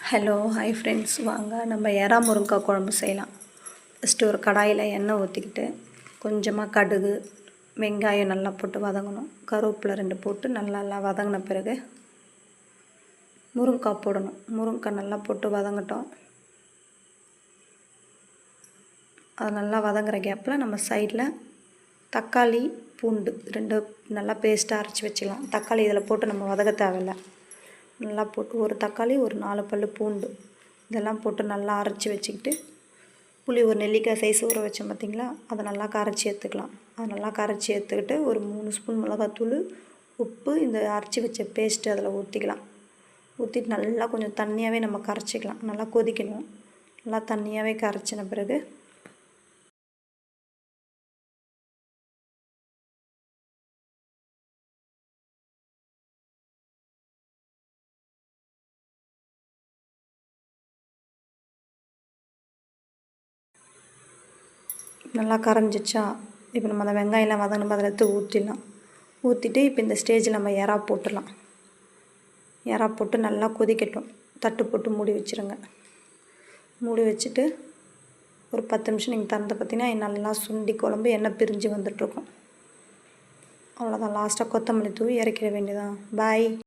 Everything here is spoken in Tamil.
ஹலோ ஹாய் ஃப்ரெண்ட்ஸ், வாங்க நம்ம எறா முருங்கைக்காய் குழம்பு செய்யலாம். ஃபஸ்ட்டு ஒரு கடாயில் எண்ணெய் ஊற்றிக்கிட்டு கொஞ்சமாக கடுகு, வெங்காயம் நல்லா போட்டு வதங்கணும். கருவேப்பிலை 2 போட்டு நல்லா வதங்கின பிறகு முருங்கைக்காய் போடணும். முருங்கைக்காய் நல்லா போட்டு வதங்கட்டும். அது நல்லா வதங்குற கேப்பில் நம்ம சைடில் தக்காளி, பூண்டு 2 நல்லா பேஸ்ட்டாக அரைச்சி வச்சுக்கலாம். தக்காளி இதில் போட்டு நம்ம வதக்க தேவையில்லை. நல்லா போட்டு ஒரு தக்காளி, ஒரு 4 பல் பூண்டு இதெல்லாம் போட்டு நல்லா அரைச்சி வச்சுக்கிட்டு, புளி ஒரு நெல்லிக்காய் சைஸ் ஊற வச்சோம் பார்த்திங்களா, அதை நல்லா கரைச்சி எடுத்துக்கலாம். அதை நல்லா கரைச்சி எடுத்துக்கிட்டு ஒரு 3 ஸ்பூன் மிளகாத்தூள், உப்பு, இந்த அரைச்சி வச்ச பேஸ்ட்டு அதில் ஊற்றிக்கலாம். ஊற்றிட்டு நல்லா கொஞ்சம் தண்ணியாகவே நம்ம கரைச்சிக்கலாம். நல்லா கொதிக்கணும். நல்லா தண்ணியாகவே கரைச்சின பிறகு நல்லா கரைஞ்சிச்சா, இப்போ நம்ம அந்த வெங்காயம்லாம் வதங்கணும், அதில் எடுத்து ஊற்றிடலாம். ஊற்றிட்டு இப்போ இந்த ஸ்டேஜில் நம்ம எறா போட்டுடலாம். எறா போட்டு நல்லா கொதிக்கட்டும். தட்டு போட்டு மூடி வச்சுருங்க. மூடி வச்சுட்டு ஒரு 10 நிமிஷம் நீங்கள் திறந்து பார்த்தீங்கன்னா நல்லா சுண்டி குழம்பு எண்ணெய் பிரிஞ்சு வந்துட்டுருக்கும். அவ்வளோதான். லாஸ்ட்டாக கொத்தமல்லி தூவி இறக்கிட வேண்டியதான். பாய்.